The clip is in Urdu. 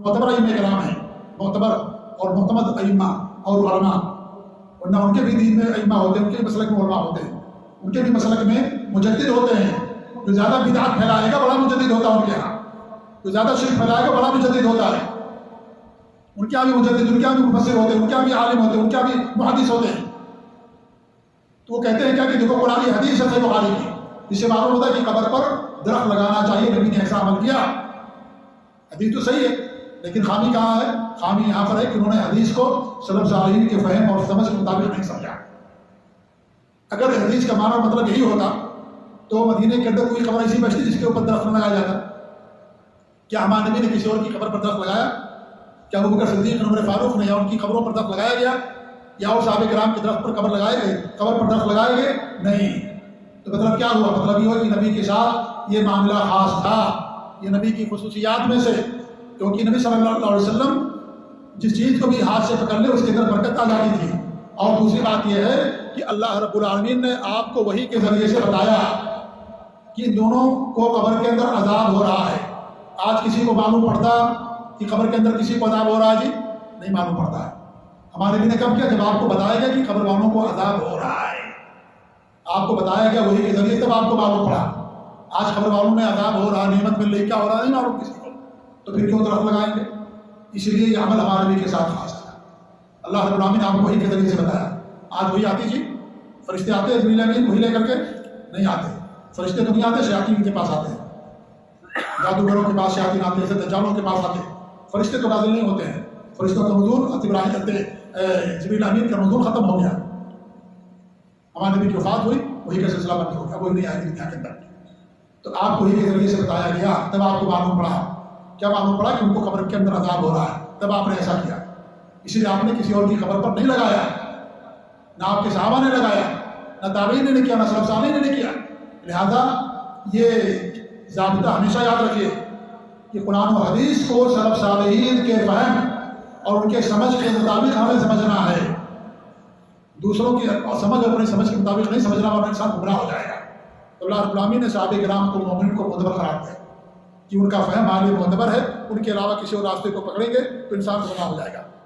معتبر ائمہ کرام ہیں، معتبر اور معتمد ائمہ اور علماء، ورنہ ان کے بھی دین میں ائمہ ہوتے ہیں، ان کے بھی مسلک میں علماء ہوتے ہیں، ان کے بھی مسلک میں مجدد ہوتے ہیں۔ جو زیادہ بدعت پھیلائے گا بڑا مجدد ہوتا ہے ان کے یہاں، جو زیادہ شرک پھیلائے گا بڑا مجدد ہوتا ہے۔ ان کے یہاں بھی مجدد، ان کے یہاں بھی مفسر ہوتے ہیں، ان کے یہاں بھی عالم ہوتے ہیں، ان کے یہاں بھی محدث ہوتے ہیں۔ تو وہ کہتے ہیں کیا کہ دیکھو قرآن حدیث ہے صحیح بخاری کی، جس سے معلوم ہوتا ہے کہ قبر پر درخت لگانا چاہیے، نبی نے ایسا عمل کیا۔ حدیث تو صحیح ہے، لیکن خامی کہاں ہے؟ خامی یہاں پر ہے کہ انہوں نے حدیث کو سلف صالحین کے فہم اور سمجھ کے مطابق نہیں سمجھا۔ اگر حدیث کا معنی اور مطلب یہی ہوتا تو مدینے کے اندر کوئی قبر ایسی بچتی جس کے اوپر درخت نہ لگایا جاتا؟ کیا ہمارے نبی نے کسی اور کی قبر پر درخت لگایا؟ کیا ابو بکر صدیق، عمر فاروق نے یا ان کی قبروں پر درخت لگایا گیا؟ یا وہ صحابہ کرام کے درخت پر قبر لگائے گئے، قبر پر درخت لگائے گئے؟ نہیں۔ تو مطلب کیا ہوا؟ مطلب یہ ہوا کہ نبی کے ساتھ یہ معاملہ خاص تھا، یہ نبی کی خصوصیات میں سے، کیونکہ نبی صلی اللہ علیہ وسلم جس چیز کو بھی ہاتھ سے پکڑ لے اس کے اندر برکت آ جاتی تھی۔ اور دوسری بات یہ ہے کہ اللہ رب العالمین نے آپ کو وحی کے ذریعے سے بتایا کہ ان دونوں کو قبر کے اندر عذاب ہو رہا ہے۔ آج کسی کو معلوم پڑتا کہ قبر کے اندر کسی کو عذاب ہو رہا ہے؟ جی نہیں معلوم پڑتا ہے۔ ہمارے نبی نے کب کیا؟ جب آپ کو بتایا گیا کہ قبر والوں کو عذاب ہو رہا ہے، آپ کو بتایا گیا وحی کے ذریعے، تب آپ کو معلوم پڑا۔ آج قبر والوں میں عذاب ہو رہا ہے، نعمت مل رہی، کیا ہو رہا ہے نہیں معلوم کسی کو، تو پھر کیوں درخت لگائیں گے؟ اس لیے یہ عمل ہمارے نبی کے ساتھ خاص ہے۔ اللہ رب العالمین نے آپ کو وحی کے ذریعے سے بتایا۔ آج وہی آتی جی، فرشتے آتے ہیں جبریل امین وہی لے کر کے؟ نہیں آتے۔ فرشتے تو نہیں آتے، شیاطین کے پاس آتے ہیں، جادوگروں کے پاس شیاطین آتے ہیں، دجالوں کے پاس آتے ہیں۔ فرشتے تو نازل نہیں ہوتے ہیں، فرشتوں کا نزول جبریل امین کا نزول ختم ہو گیا۔ ہمارے نبی کی وفات ہوئی، وہی کا سلسلہ بند ہو گیا، وہی نہیں آئے گی دنیا کے اندر۔ تو آپ کو وہی کے ذریعے سے بتایا گیا، تب آپ کو معلوم پڑا۔ کیا معلوم پڑا؟ کہ ان کو قبر کے اندر عذاب ہو رہا ہے، تب آپ نے ایسا کیا۔ اسی لیے آپ نے کسی اور کی قبر پر نہیں لگایا، نہ آپ کے صحابہ نے لگایا، نہ تابعین نے کیا، نہ سلف صالحین نے کیا۔ لہذا یہ ضابطہ ہمیشہ یاد رکھیے کہ قرآن و حدیث کو سلف صالحین کے فہم اور ان کے سمجھ کے مطابق ہمیں سمجھنا ہے، دوسروں کی سمجھ اور اپنی سمجھ کے مطابق نہیں سمجھنا، ورنہ انسان گمراہ ہو جائے گا۔ تو اللہ رب العالمین نے صحابہ کرام کو، مومنین کو معتبر قرار دیا کہ ان کا فہم عالی معتبر ہے، ان کے علاوہ کسی اور راستے کو پکڑیں گے تو انسان گمراہ ہو جائے گا۔